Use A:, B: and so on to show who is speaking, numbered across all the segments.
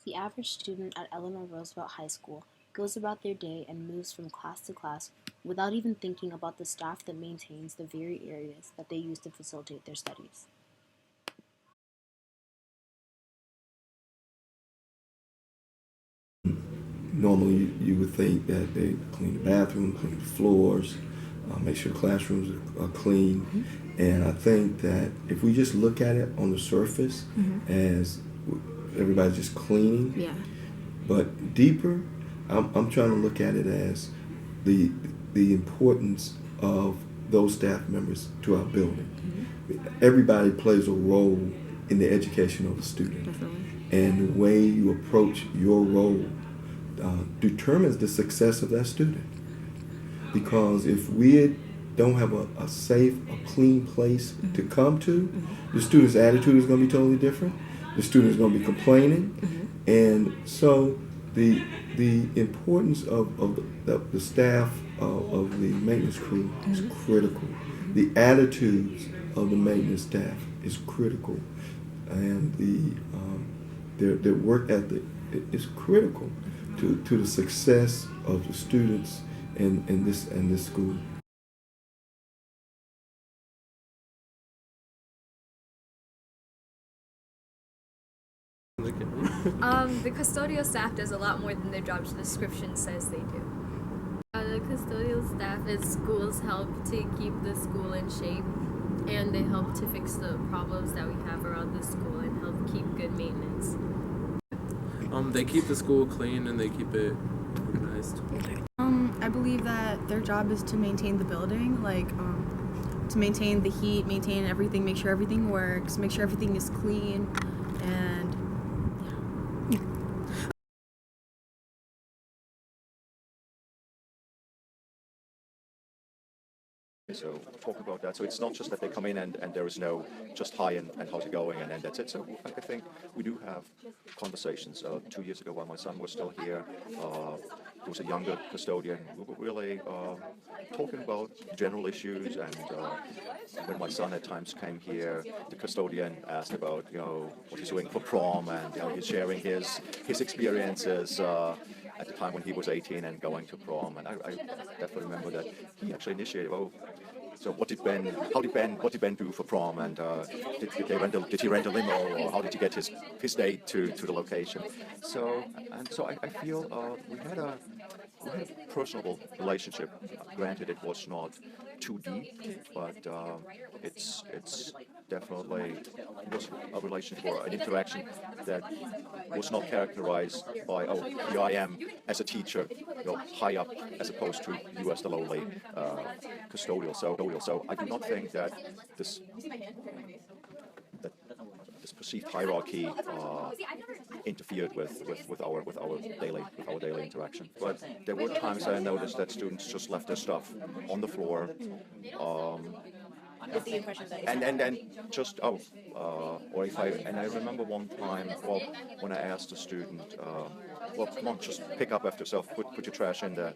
A: The average student at Eleanor Roosevelt High School goes about their day and moves from class to class without even thinking about the staff that maintains the very areas that they use to facilitate their studies.
B: Normally, you would think that they clean the bathroom, clean the floors, make sure the classrooms are clean. And I think that if we just look at it on the surface as everybody's just cleaning,
C: Yeah.
B: but deeper, I'm trying to look at it as the importance of those staff members to our building. Everybody plays a role in the education of the student.
C: Definitely.
B: And the way you approach your role determines the success of that student. Because if we don't have a safe, a clean place to come to, the student's attitude is going to be totally different. The student is going to be complaining. And so the importance of the staff of the maintenance crew is critical. The attitudes of the maintenance staff is critical. And their work ethic is critical to the success of the students in this school.
D: The custodial staff does a lot more than their job description says they do. The custodial staff at schools help to keep the school in shape, and they help to fix the problems that we have around the school and help keep good maintenance.
E: They keep the school clean and they keep it organized.
C: I believe that their job is to maintain the building, to maintain the heat, maintain everything, make sure everything works, make sure everything is clean, and
F: So talk about that. So it's not just that they come in and there is no just hi and how's it going and then that's it. So I think we do have conversations. 2 years ago while my son was still here, there was a younger custodian. We were really talking about general issues, and when my son at times came here, the custodian asked about what he's doing for prom, and he's sharing his experiences at the time when he was 18 and going to prom. And I definitely remember that he actually initiated, so what did Ben do for prom, and did he rent a limo, or how did he get his date to the location? So I feel we had a personable relationship. Granted, it was not too deep, but it's definitely was a relationship or an interaction that was not characterized by here I am as a teacher, high up, as opposed to you as the lowly custodial. So I do not think that this perceived hierarchy interfered with our daily interaction. But there were times I noticed that students just left their stuff on the floor. And just or if I remember one time, when I asked a student, come on, just pick up after yourself, put your trash in the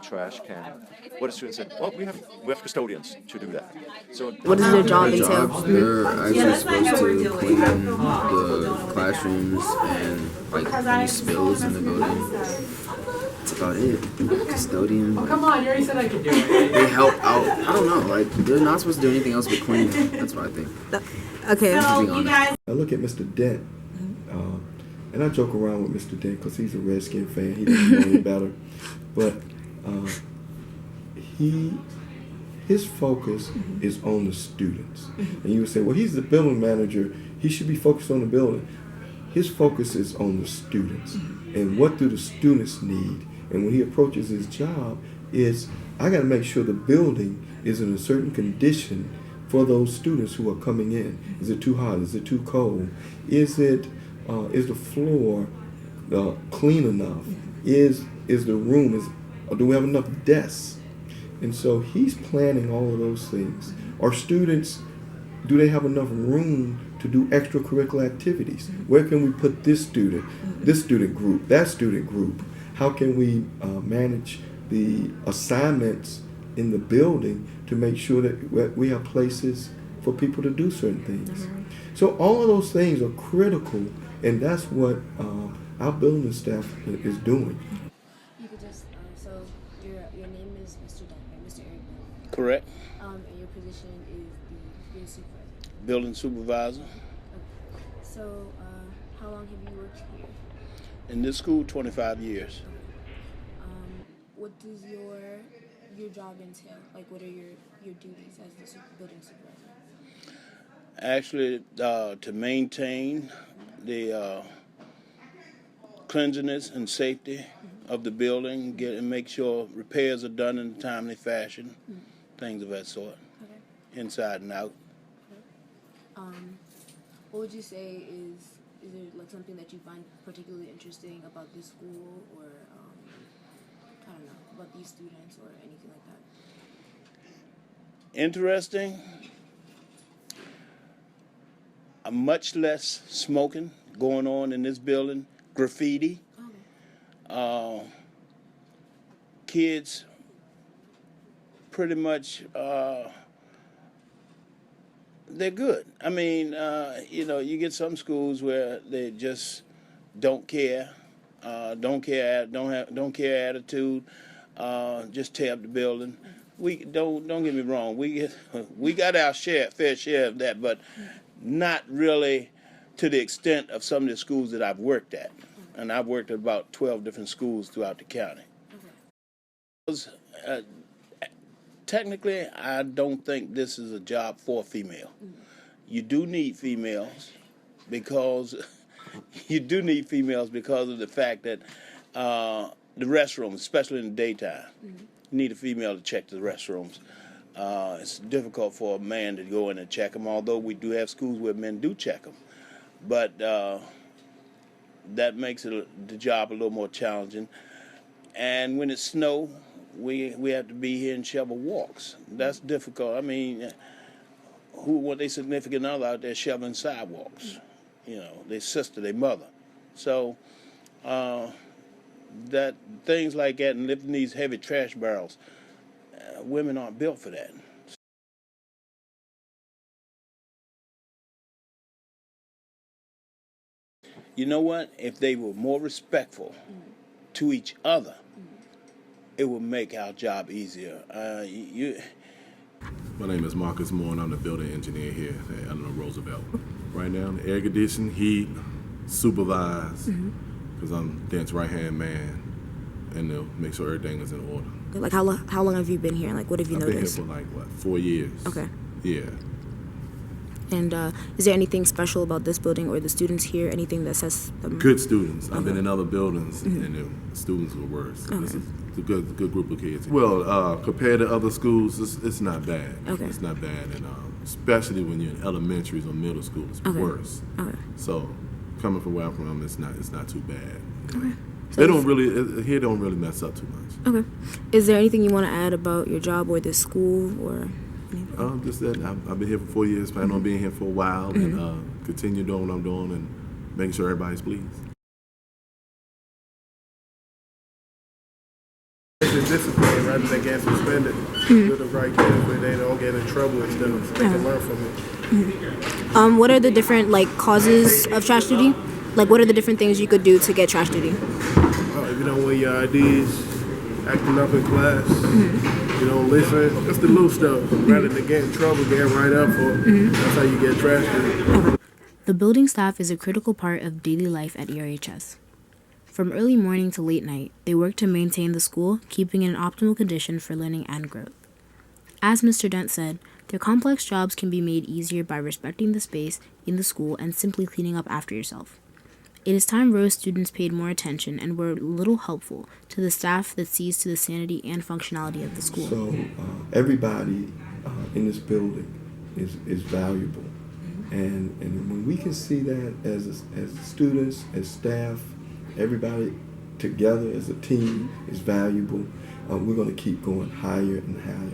F: trash can. What the student said, we have custodians to do that. So
C: what does their job
G: Their
C: entail?
G: jobs, they're actually supposed to clean the classrooms and any spills in the building. That's about it. Custodian.
E: Come on, you already said I could do it.
G: They help out. I don't know. They're not supposed to do anything else but clean. That's what I think.
C: Okay.
B: I look at Mr. Dent, and I joke around with Mr. Dent because he's a Redskin fan. He doesn't know any better. But his focus is on the students. And you would say, well, he's the building manager. He should be focused on the building. His focus is on the students. And what do the students need? And when he approaches his job, I got to make sure the building is in a certain condition for those students who are coming in. Is it too hot? Is it too cold? Is the floor clean enough? Is the room, do we have enough desks? And so he's planning all of those things. Our students, do they have enough room to do extracurricular activities? Where can we put this student group, that student group? How can we manage the assignments in the building to make sure that we have places for people to do certain things? So all of those things are critical, and that's what our building staff is doing.
A: You could just so your name is Mr. Dunn, right? Mr. Eric Dunn.
H: Correct.
A: And your position is the building supervisor.
H: Building supervisor.
A: Okay. So how long have you worked here?
H: In this school, 25 years.
A: What does your job entail? Like, what are your duties as the building supervisor?
H: Actually, to maintain the cleanliness and safety of the building, and make sure repairs are done in a timely fashion, things of that sort, inside and out.
A: What would you say is there like something that you find particularly interesting about this school, or I don't know, about these students or anything like that?
H: Interesting. Much less smoking going on in this building. Graffiti. Kids pretty much they're good. I mean, you get some schools where they just don't care, don't care attitude, just tear up the building. We don't get me wrong. We got our fair share of that, but not really to the extent of some of the schools that I've worked at, and I've worked at about 12 different schools throughout the county. Technically, I don't think this is a job for a female. You do need females because of the fact that the restrooms, especially in the daytime, you need a female to check the restrooms. It's difficult for a man to go in and check them, although we do have schools where men do check them. But that makes the job a little more challenging. And when it snows, we have to be here and shovel walks. That's difficult. I mean, who want their significant other out there shoveling sidewalks? Their sister, their mother. So that things like that and lifting these heavy trash barrels, women aren't built for that. You know what? If they were more respectful to each other, it would make our job easier.
I: My name is Marcus Moore, and I'm the building engineer here at Eleanor Roosevelt. Right now, the air conditioning, heat, supervise, because I'm Dent's right-hand man, and to make sure everything is in order.
J: Like, how long have you been here? Like, what have you noticed?
I: I've been here for, 4 years.
J: Okay.
I: Yeah.
J: And is there anything special about this building or the students here? Anything that sets them...
I: Good students. I've been in other buildings, and the students were worse.
J: Okay.
I: This is a good group of kids. Well, compared to other schools, it's not bad.
J: Okay.
I: It's not bad, and especially when you're in elementaries or middle school, it's worse.
J: Okay.
I: So, coming from where I'm from, it's not too bad.
J: Okay.
I: So they don't really mess up too much.
J: Okay. Is there anything you want to add about your job or this school or anything?
I: Just that I've been here for 4 years, plan on being here for a while, and continue doing what I'm doing and making sure everybody's pleased.
K: It's discipline rather than getting suspended. Do the right things where they don't get in trouble and stuff, so they can learn from it.
J: What are the different causes of trash duty? Like, what are the different things you could do to get trash duty?
K: If you don't wear your IDs, acting up in class, you don't listen. That's the little stuff. Rather than get in trouble, get right up for it. That's how you get trash duty.
A: The building staff is a critical part of daily life at ERHS. From early morning to late night, they work to maintain the school, keeping it in optimal condition for learning and growth. As Mr. Dent said, their complex jobs can be made easier by respecting the space in the school and simply cleaning up after yourself. It is time Rose students paid more attention and were a little helpful to the staff that sees to the sanity and functionality of the school.
B: So everybody in this building is valuable. And when we can see that as students, as staff, everybody together as a team is valuable, we're going to keep going higher and higher.